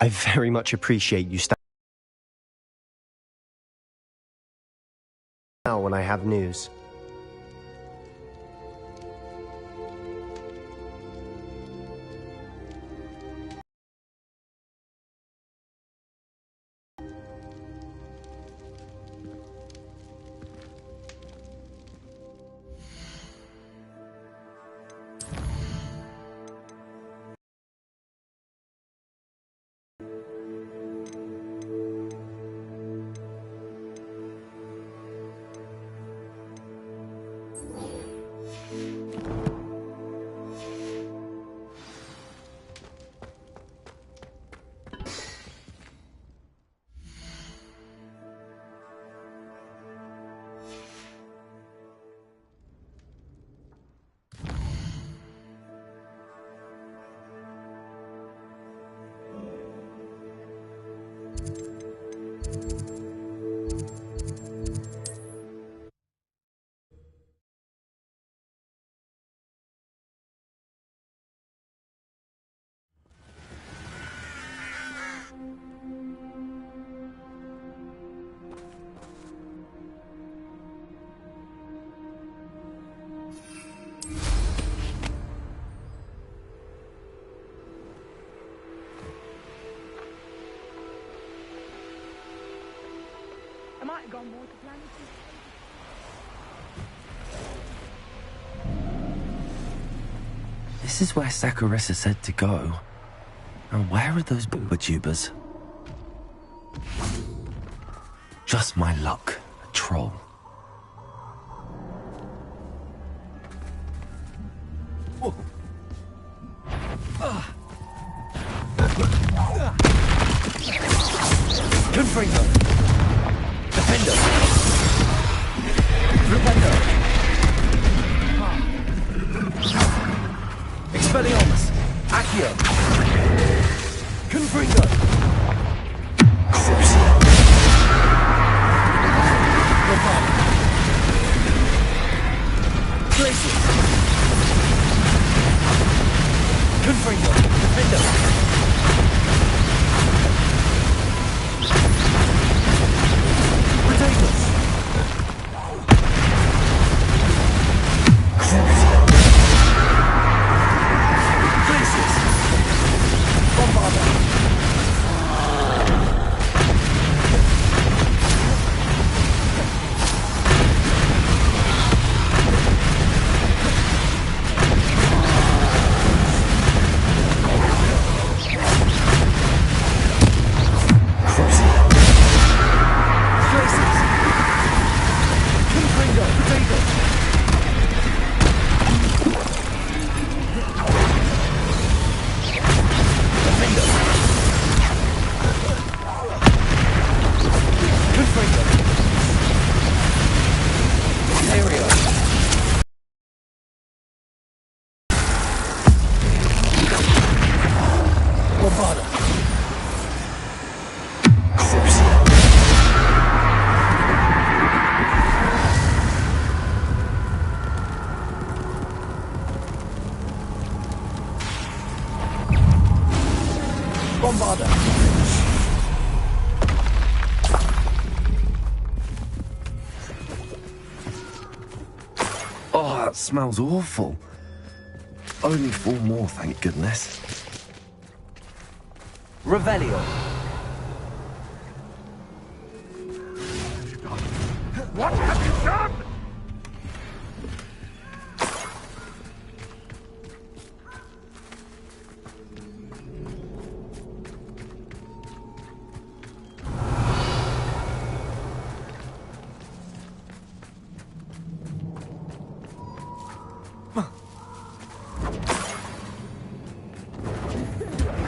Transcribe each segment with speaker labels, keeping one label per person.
Speaker 1: I very much appreciate you now when I have news.
Speaker 2: I might have gone more to plan.
Speaker 3: This is where Cak Har said to go. And where are those booba-tubers? Just my luck, a troll. Confringo! Defender! Rependo! Expelliarmus! Accio! Confringo! Crucio! Reparo! Glacier! Confringo! Defender! Potatoes! Crucio! Glaciers! Bombarda! Bombarda! Oh, that smells awful. Only 4 more, thank goodness. Revelio.
Speaker 4: What have you done?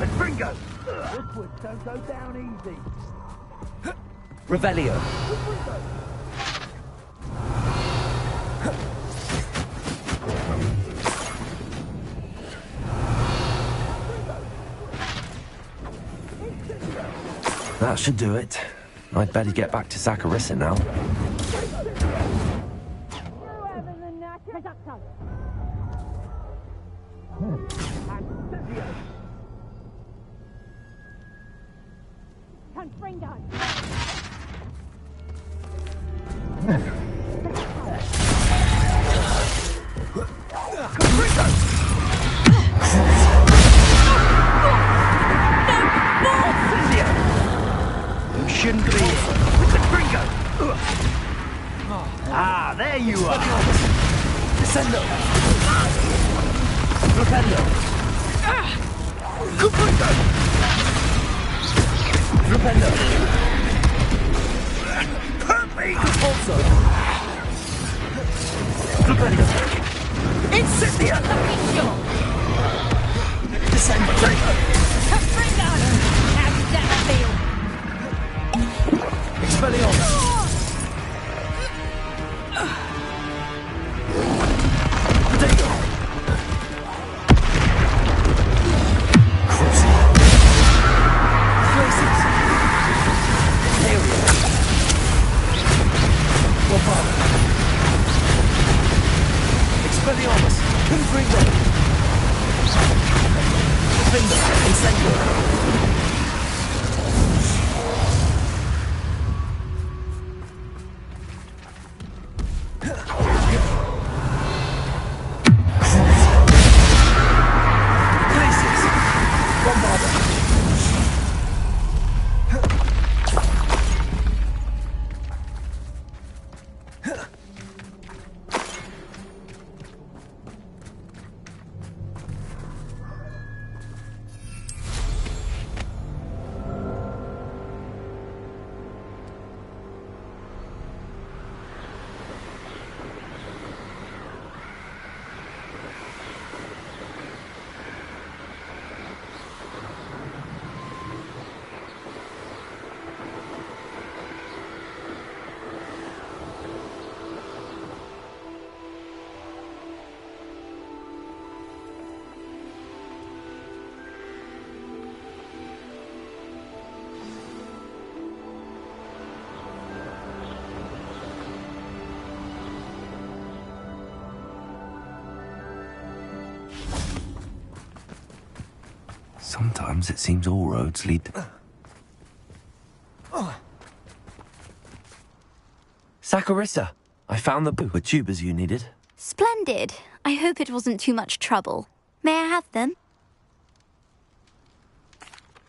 Speaker 4: Confringo!
Speaker 2: Woodward, don't go down easy.
Speaker 3: Revelio. That should do it. I'd better get back to Cak Har now.
Speaker 2: Confringo!
Speaker 4: You shouldn't be here. With the Gringo! Ah, there you are! Descendo! Flipendo! Confringo! Flipendo! Hurt me! Also! Flipendo! Incendia! Descendo!
Speaker 2: Confringo! How does that feel?
Speaker 4: Expelliarmus! Potato! Crucible! Places! Area! Wapara! Expelliarmus! Confringo! Defender! Incendio!
Speaker 3: Sometimes it seems all roads lead to... Saccharissa, I found the tubers you needed.
Speaker 5: Splendid. I hope it wasn't too much trouble. May I have them?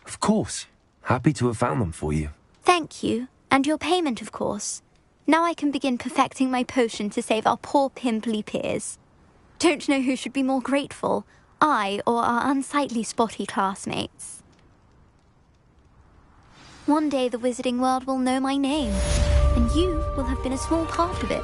Speaker 3: Of course. Happy to have found them for you.
Speaker 5: Thank you. And your payment, of course. Now I can begin perfecting my potion to save our poor pimply peers. Don't know who should be more grateful, I or our unsightly spotty classmates. One day the wizarding world will know my name, and you will have been a small part of it.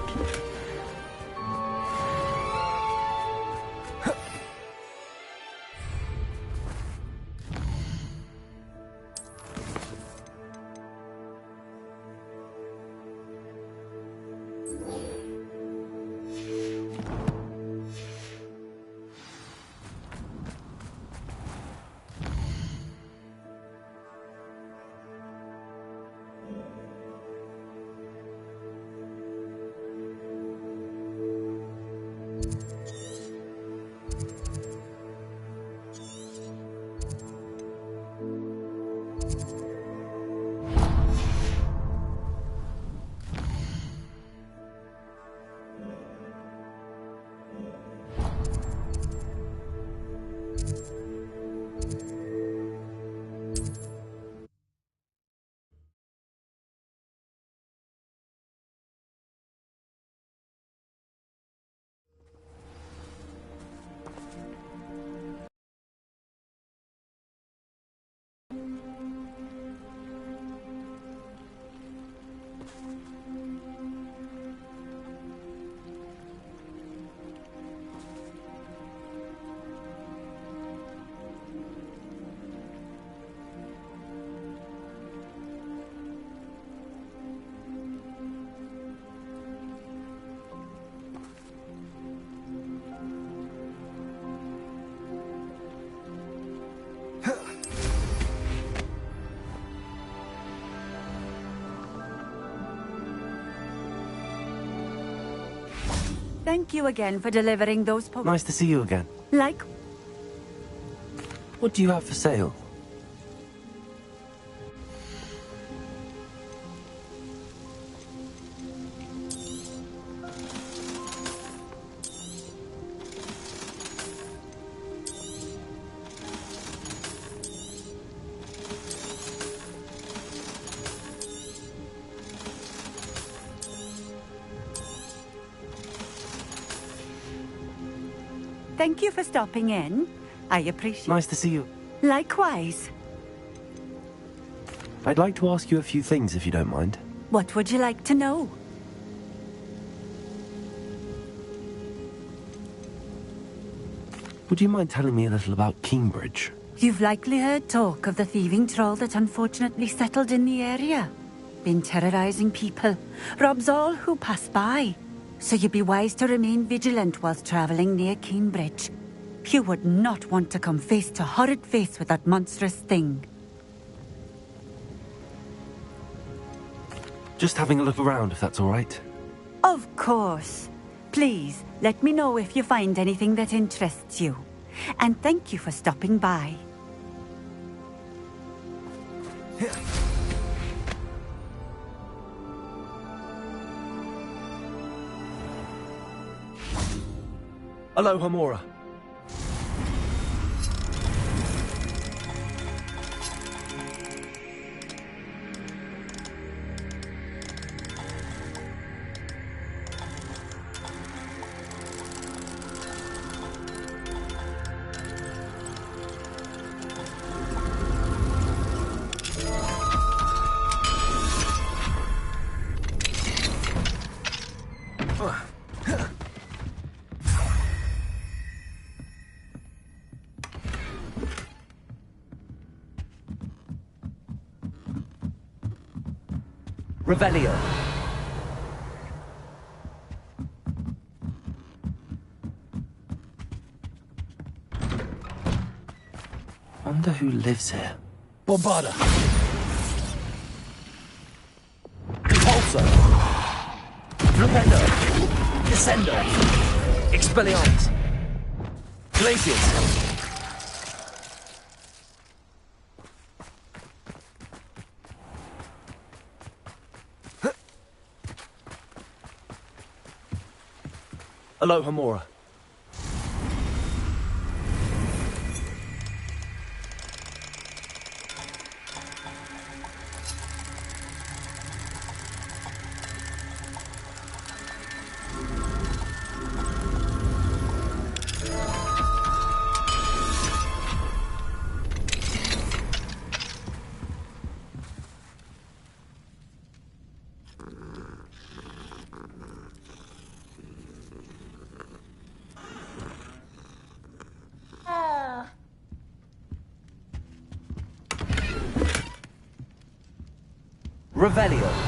Speaker 6: Thank you again for delivering those
Speaker 3: Nice to see you again.
Speaker 6: Like,
Speaker 3: What do you have for sale?
Speaker 6: Thank you for stopping in. I appreciate
Speaker 3: Nice to see you.
Speaker 6: Likewise.
Speaker 3: I'd like to ask you a few things, if you don't mind.
Speaker 6: What would you like to know?
Speaker 3: Would you mind telling me a little about Cambridge?
Speaker 6: You've likely heard talk of the thieving troll that unfortunately settled in the area. Been terrorizing people, robs all who pass by. So you'd be wise to remain vigilant whilst traveling near Cambridge. You would not want to come face to horrid face with that monstrous thing.
Speaker 3: Just having a look around, if that's all right.
Speaker 6: Of course. Please, let me know if you find anything that interests you. And thank you for stopping by.
Speaker 4: Hello, Hamura. Revelio.
Speaker 3: Wonder who lives here.
Speaker 4: Bombarda. Repulsor. Flipendo. Descendo. Expelliarmus. Glacius. Hello, Hamura. Revelio.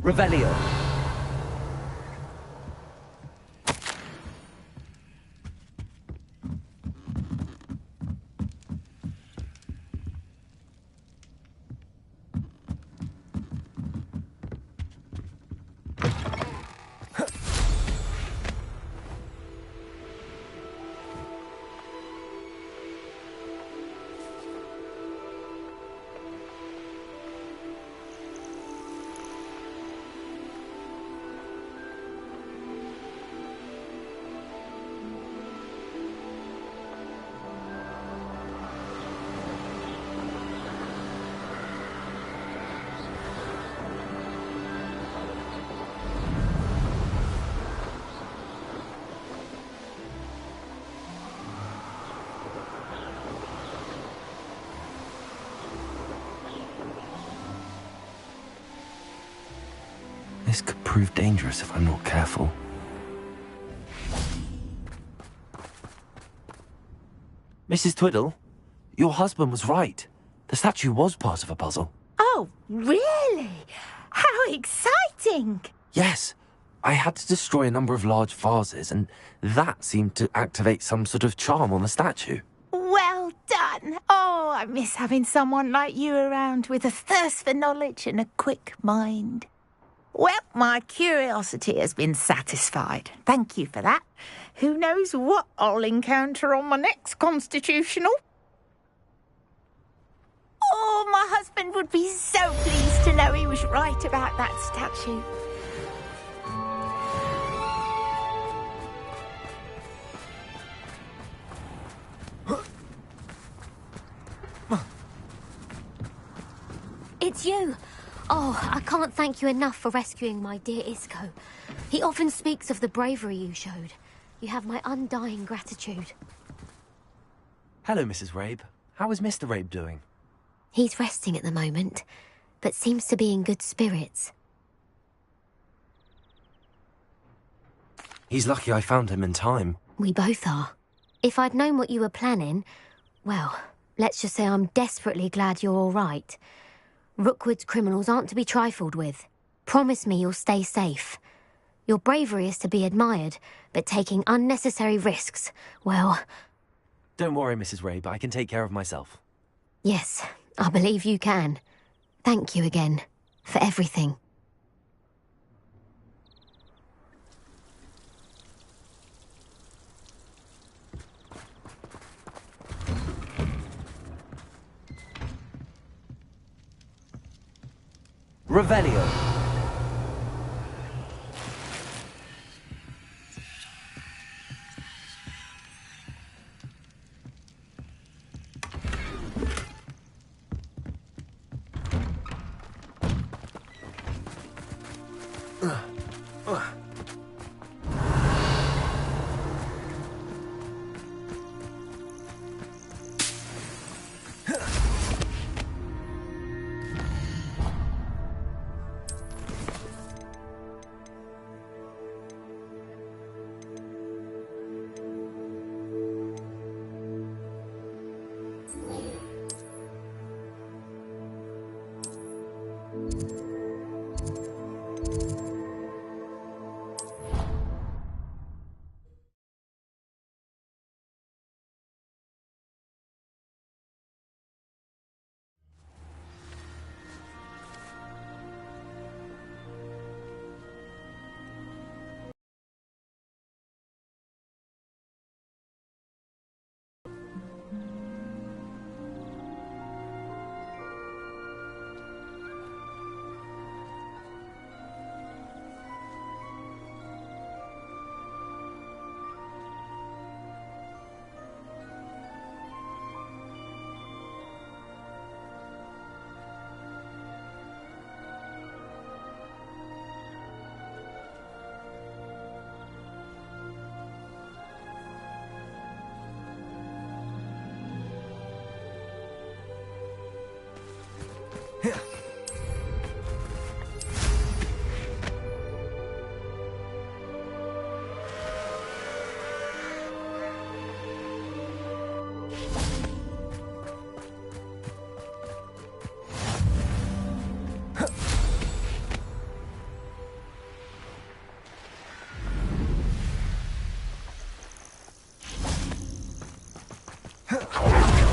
Speaker 4: Revelio.
Speaker 3: This could prove dangerous if I'm not careful. Mrs. Twiddle, your husband was right. The statue was part of a puzzle.
Speaker 2: Oh, really? How exciting!
Speaker 3: Yes, I had to destroy a number of large vases, and that seemed to activate some sort of charm on the statue.
Speaker 7: Well done. Oh, I miss having someone like you around with a thirst for knowledge and a quick mind. Well, my curiosity has been satisfied. Thank you for that. Who knows what I'll encounter on my next constitutional? Oh, my husband would be so pleased to know he was right about that statue.
Speaker 8: It's you! Oh, I can't thank you enough for rescuing my dear Isco. He often speaks of the bravery you showed. You have my undying gratitude.
Speaker 3: Hello, Mrs. Rabe. How is Mr. Rabe doing?
Speaker 8: He's resting at the moment, but seems to be in good spirits.
Speaker 3: He's lucky I found him in time.
Speaker 8: We both are. If I'd known what you were planning, well, let's just say I'm desperately glad you're all right. Rookwood's criminals aren't to be trifled with. Promise me you'll stay safe. Your bravery is to be admired, but taking unnecessary risks, well...
Speaker 3: Don't worry, Mrs. Rabe. I can take care of myself.
Speaker 8: Yes, I believe you can. Thank you again, for everything.
Speaker 4: Revelio.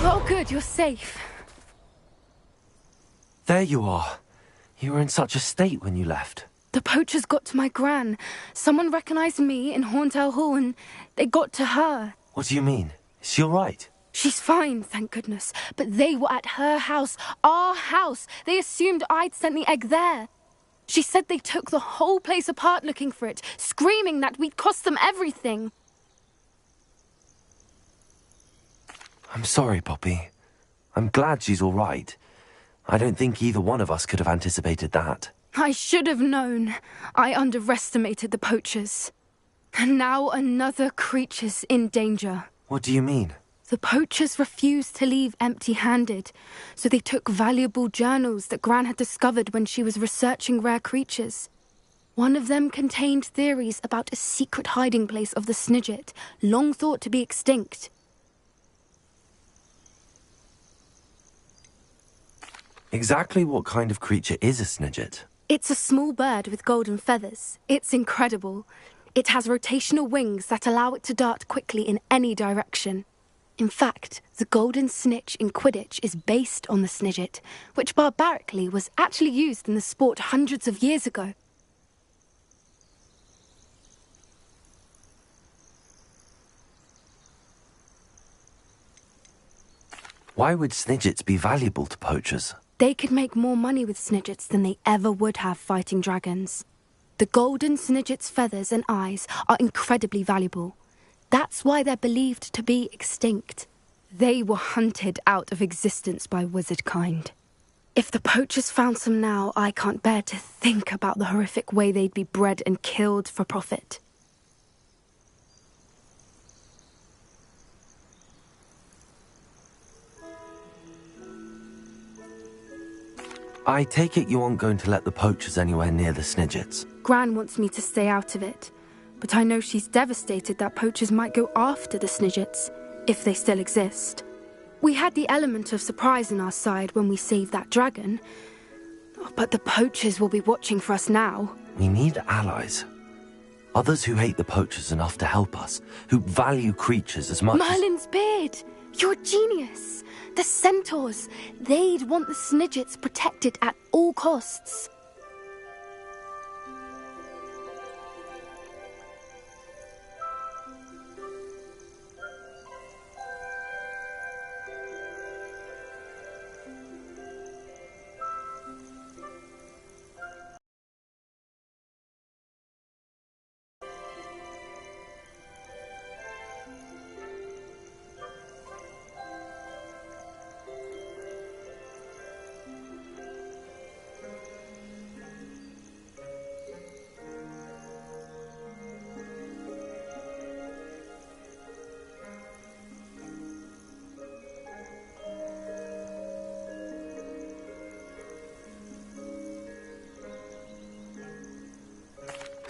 Speaker 2: Oh, good, you're safe.
Speaker 3: There you are. You were in such a state when you left.
Speaker 2: The poachers got to my gran. Someone recognized me in Horntail Hall and they got to her.
Speaker 3: What do you mean? Is she all right?
Speaker 2: She's fine, thank goodness. But they were at her house, our house. They assumed I'd sent the egg there. She said they took the whole place apart looking for it, screaming that we'd cost them everything.
Speaker 3: I'm sorry, Poppy. I'm glad she's all right. I don't think either one of us could have anticipated that.
Speaker 2: I should have known. I underestimated the poachers. And now another creature's in danger.
Speaker 3: What do you mean?
Speaker 2: The poachers refused to leave empty-handed, so they took valuable journals that Gran had discovered when she was researching rare creatures. One of them contained theories about a secret hiding place of the Snidget, long thought to be extinct.
Speaker 3: Exactly what kind of creature is a Snidget?
Speaker 2: It's a small bird with golden feathers. It's incredible. It has rotational wings that allow it to dart quickly in any direction. In fact, the golden snitch in Quidditch is based on the snidget, which barbarically was actually used in the sport hundreds of years ago.
Speaker 3: Why would snidgets be valuable to poachers?
Speaker 2: They could make more money with snidgets than they ever would have fighting dragons. The golden snidget's feathers and eyes are incredibly valuable. That's why they're believed to be extinct. They were hunted out of existence by wizard kind. If the poachers found some now, I can't bear to think about the horrific way they'd be bred and killed for profit.
Speaker 3: I take it you aren't going to let the poachers anywhere near the snidgets.
Speaker 2: Gran wants me to stay out of it, but I know she's devastated that poachers might go after the snidgets, if they still exist. We had the element of surprise on our side when we saved that dragon, but the poachers will be watching for us now.
Speaker 3: We need allies. Others who hate the poachers enough to help us, who value creatures as much
Speaker 2: Merlin's beard! You're a genius! The centaurs! They'd want the snidgets protected at all costs.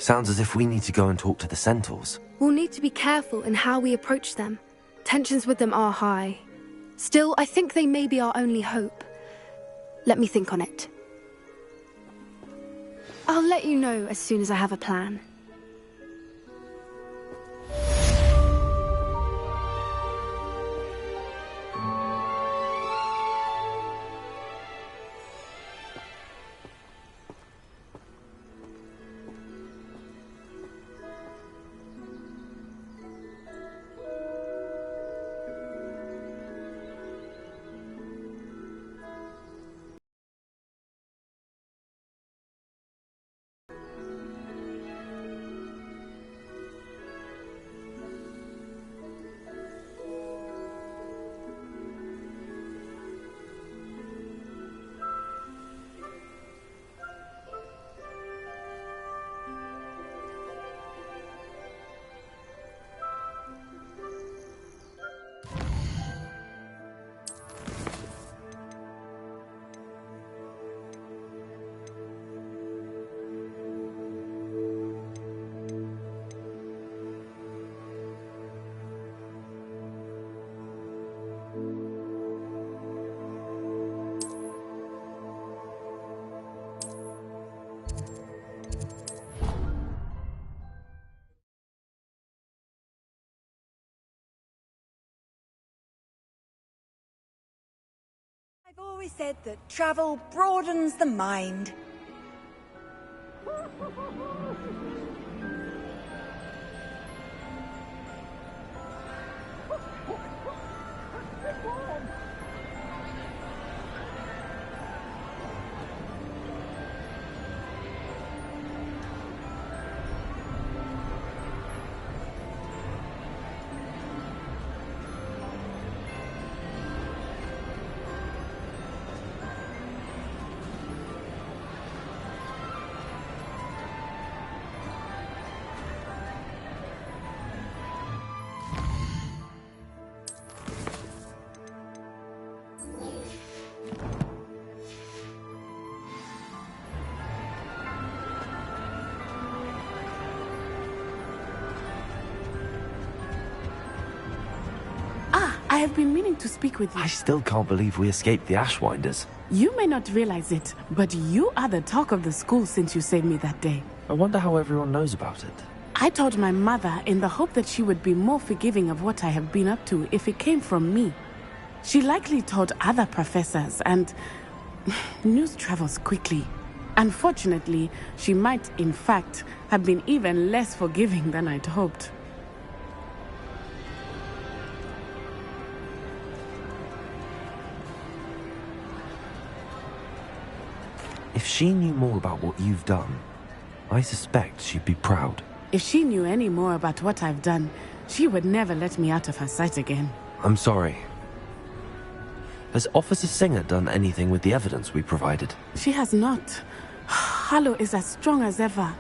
Speaker 3: Sounds as if we need to go and talk to the centaurs.
Speaker 2: We'll need to be careful in how we approach them. Tensions with them are high. Still, I think they may be our only hope. Let me think on it. I'll let you know as soon as I have a plan.
Speaker 6: I've always said that travel broadens the mind.
Speaker 9: I have been meaning to speak with you.
Speaker 3: I still can't believe we escaped the Ashwinders.
Speaker 9: You may not realize it, but you are the talk of the school since you saved me that day.
Speaker 3: I wonder how everyone knows about it.
Speaker 9: I told my mother in the hope that she would be more forgiving of what I have been up to if it came from me. She likely told other professors, and news travels quickly. Unfortunately, she might, in fact, have been even less forgiving than I'd hoped.
Speaker 3: If she knew more about what you've done, I suspect she'd be proud.
Speaker 9: If she knew any more about what I've done, she would never let me out of her sight again.
Speaker 3: I'm sorry. Has Officer Singer done anything with the evidence we provided?
Speaker 9: She has not. Harlow is as strong as ever.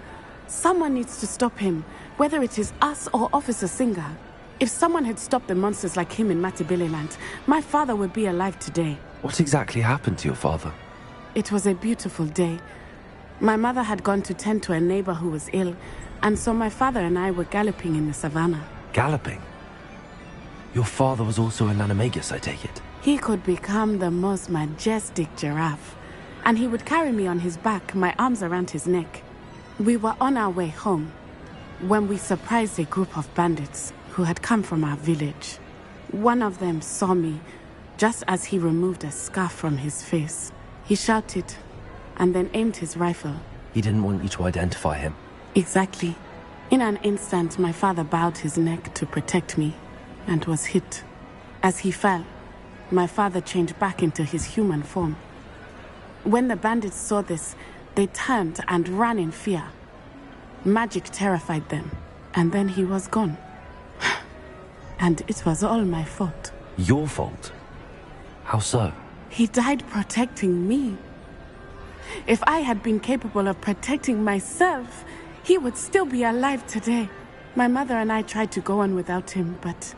Speaker 9: Someone needs to stop him, whether it is us or Officer Singer. If someone had stopped the monsters like him in Matabeleland, my father would be alive today.
Speaker 3: What exactly happened to your father?
Speaker 9: It was a beautiful day. My mother had gone to tend to a neighbor who was ill, and so my father and I were galloping in the savannah.
Speaker 3: Galloping? Your father was also an animagus, I take it?
Speaker 9: He could become the most majestic giraffe, and he would carry me on his back, my arms around his neck. We were on our way home when we surprised a group of bandits who had come from our village. One of them saw me just as he removed a scarf from his face. He shouted and then aimed his rifle.
Speaker 3: He didn't want you to identify him.
Speaker 9: Exactly. In an instant, my father bowed his neck to protect me and was hit. As he fell, my father changed back into his human form. When the bandits saw this, they turned and ran in fear. Magic terrified them, and then he was gone. And it was all my fault.
Speaker 3: Your fault? How so?
Speaker 9: He died protecting me. If I had been capable of protecting myself, he would still be alive today. My mother and I tried to go on without him, but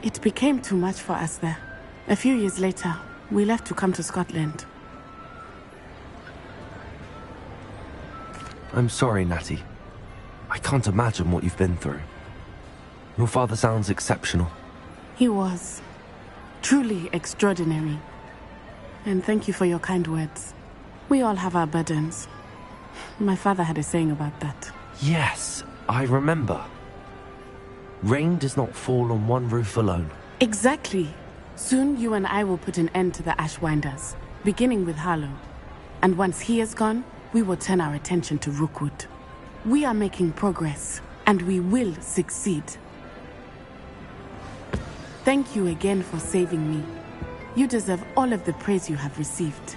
Speaker 9: it became too much for us there. A few years later, we left to come to Scotland.
Speaker 3: I'm sorry, Natty. I can't imagine what you've been through. Your father sounds exceptional.
Speaker 9: He was. Truly extraordinary. And thank you for your kind words. We all have our burdens. My father had a saying about that.
Speaker 3: Yes, I remember. Rain does not fall on one roof alone.
Speaker 9: Exactly. Soon you and I will put an end to the Ashwinders, beginning with Harlow. And once he is gone, we will turn our attention to Rookwood. We are making progress, and we will succeed. Thank you again for saving me. You deserve all of the praise you have received.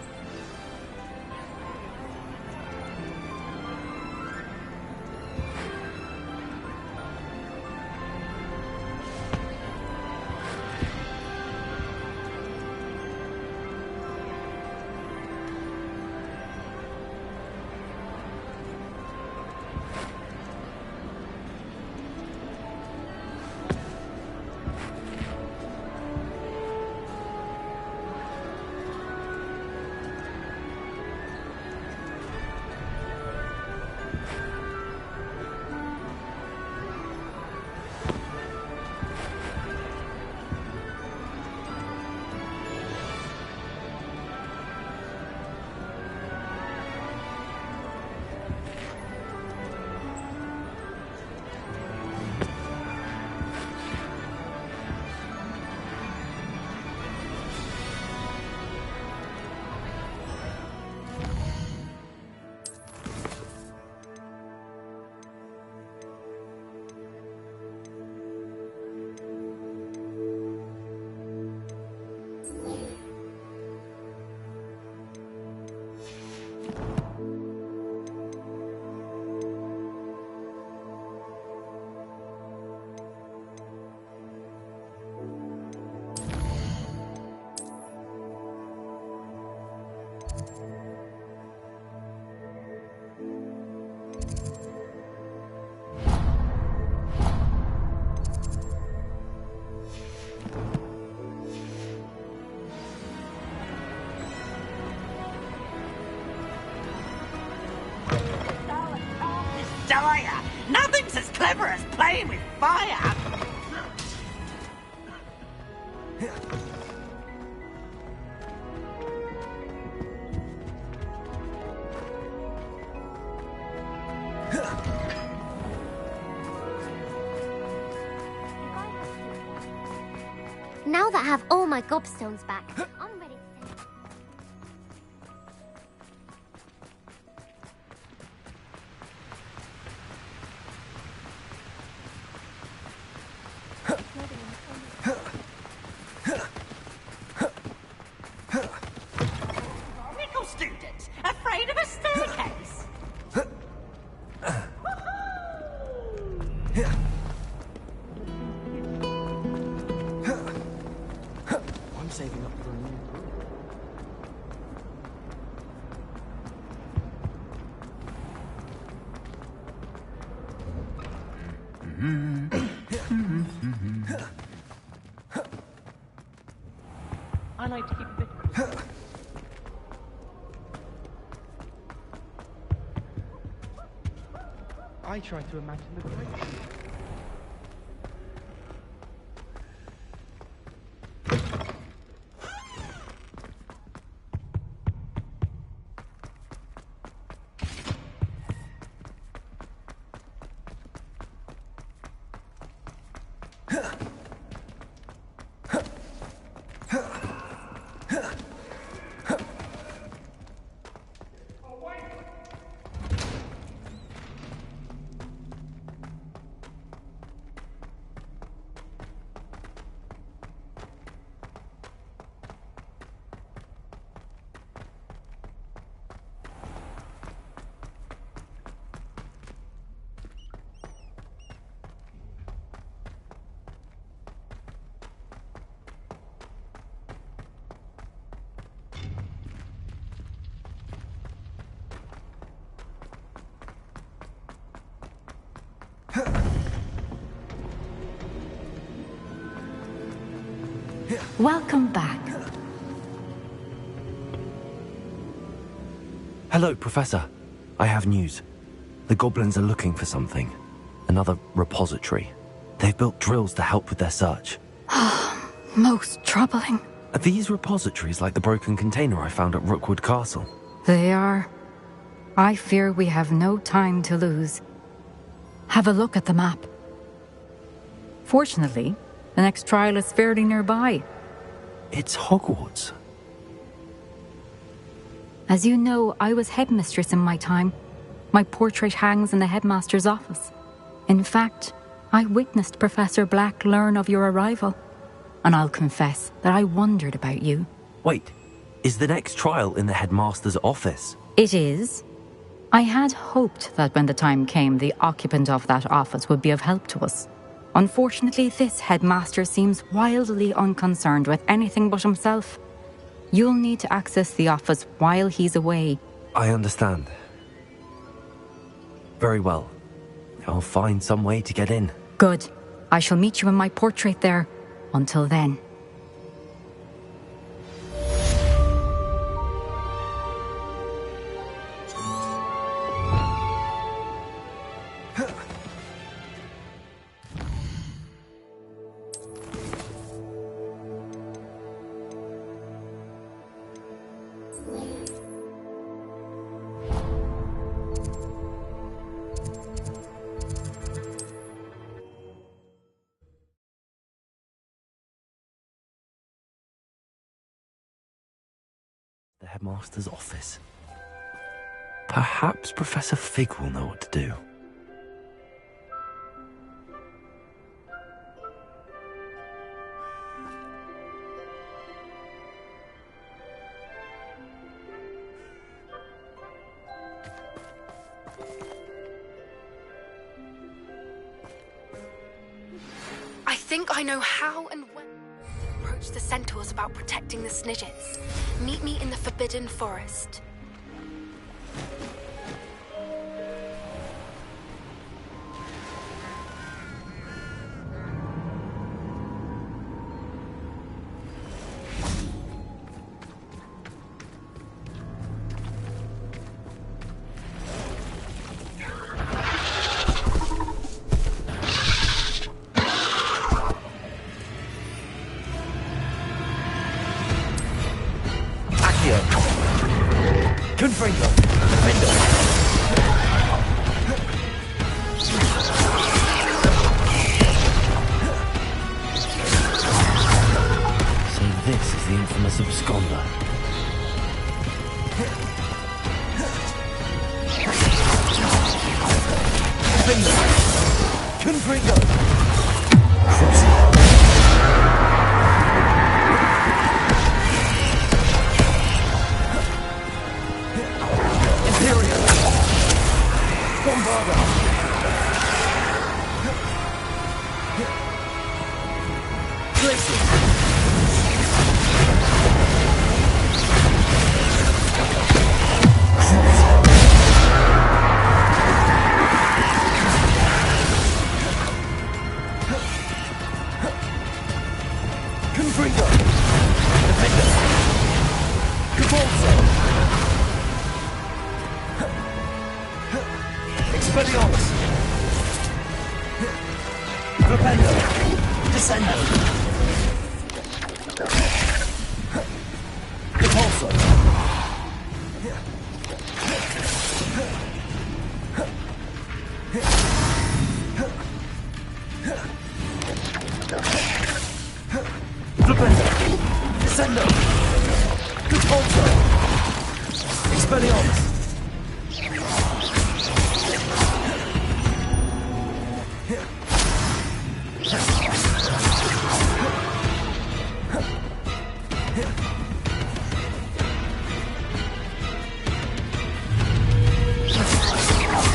Speaker 10: Nothing's as clever as playing with fire.
Speaker 8: Now that I have all my gobstones back, I'm ready to send...
Speaker 10: Nickel students, afraid of a staircase.
Speaker 4: I'm saving up for a new room. I like to keep a bit. I try to imagine the great.
Speaker 6: Welcome back.
Speaker 3: Hello, Professor. I have news. The goblins are looking for something. Another repository. They've built drills to help with their search.
Speaker 2: Most troubling.
Speaker 3: Are these repositories like the broken container I found at Rookwood Castle?
Speaker 11: They are. I fear we have no time to lose. Have a look at the map. Fortunately, the next trial is fairly nearby.
Speaker 3: It's Hogwarts.
Speaker 11: As you know, I was headmistress in my time. My portrait hangs in the headmaster's office. In fact, I witnessed Professor Black learn of your arrival. And I'll confess that I wondered about you.
Speaker 3: Wait, is the next trial in the headmaster's office?
Speaker 11: It is. I had hoped that when the time came, the occupant of that office would be of help to us. Unfortunately, this headmaster seems wildly unconcerned with anything but himself. You'll need to access the office while he's away.
Speaker 3: I understand. Very well. I'll find some way to get in.
Speaker 11: Good. I shall meet you in my portrait there. Until then.
Speaker 3: The headmaster's office. Perhaps Professor Fig will know what to do.
Speaker 2: I think I know how and when to approach the centaurs about protecting the Snidgets. Meet me in the Forbidden Forest.
Speaker 4: Confringo! Defender!
Speaker 10: Expelliarmus! Rependo! Descendo! Repulso! Rependo! Descendo! Repulso! Expelliarmus!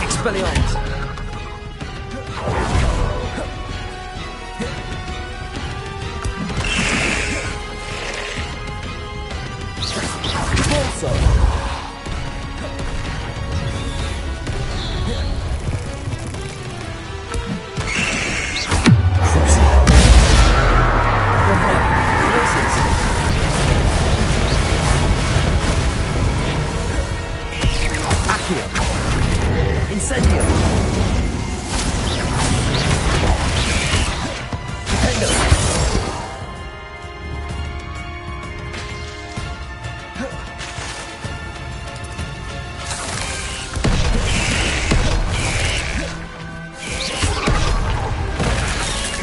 Speaker 10: Expelliarmus! Repulso! Incendio! Rependo!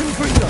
Speaker 10: Confringo!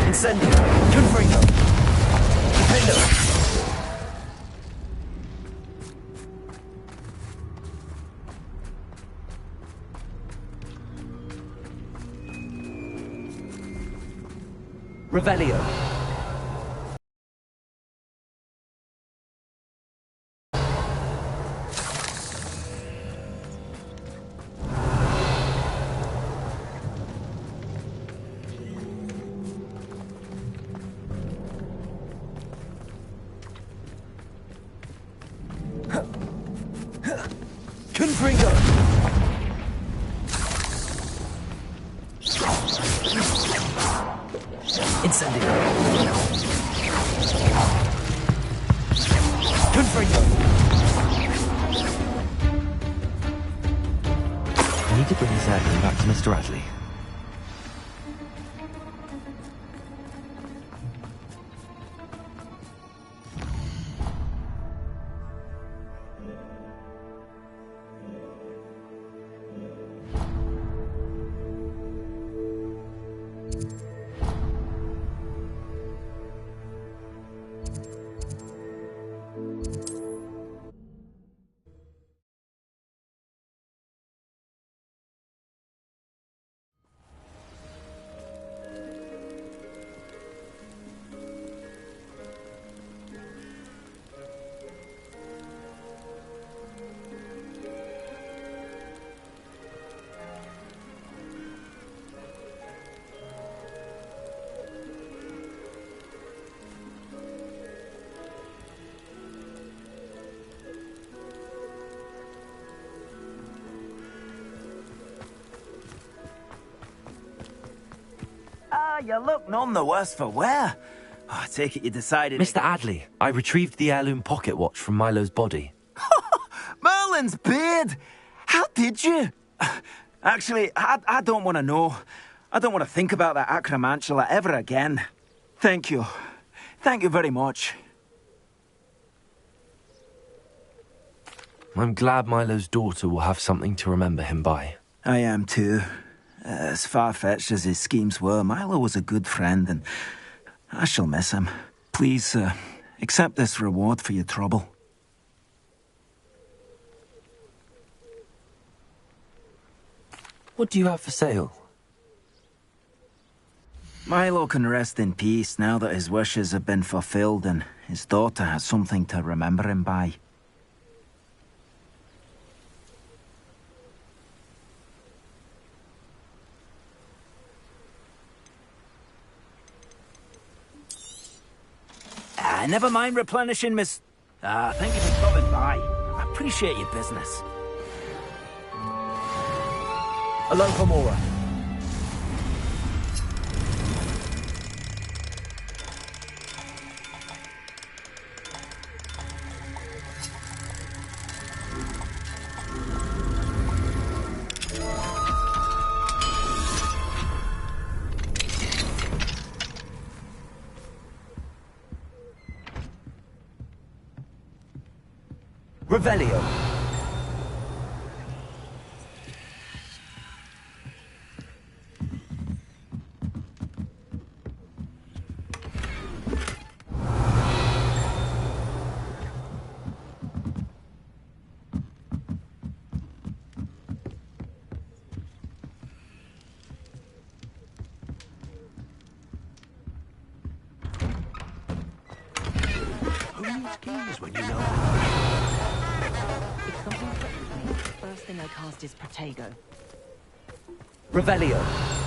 Speaker 10: Incendio! Confringo! Rependo! Revelio! Confringo! Incendio! Confringo!
Speaker 3: I need to bring this airgun back to Mr. Radley.
Speaker 10: You look none the worse for wear.
Speaker 12: I take it you decided...
Speaker 3: Mr. Adley, I retrieved the heirloom pocket watch from Milo's body.
Speaker 12: Merlin's beard! How did you? Actually, I don't want to know. I don't want to think about that acromantula ever again. Thank you. Thank you very much.
Speaker 3: I'm glad Milo's daughter will have something to remember him by.
Speaker 12: I am too. As far-fetched as his schemes were, Milo was a good friend, and I shall miss him. Please, accept this reward for your trouble.
Speaker 3: What do you have for sale?
Speaker 12: Milo can rest in peace now that his wishes have been fulfilled and his daughter has something to remember him by. Never mind replenishing, Miss... thank you for stopping by. I appreciate your business.
Speaker 4: Alone from Aura.
Speaker 3: Revelio.
Speaker 10: Who needs keys when you know?
Speaker 13: If something threatens me, the first thing I cast is Protego.
Speaker 3: Revelio.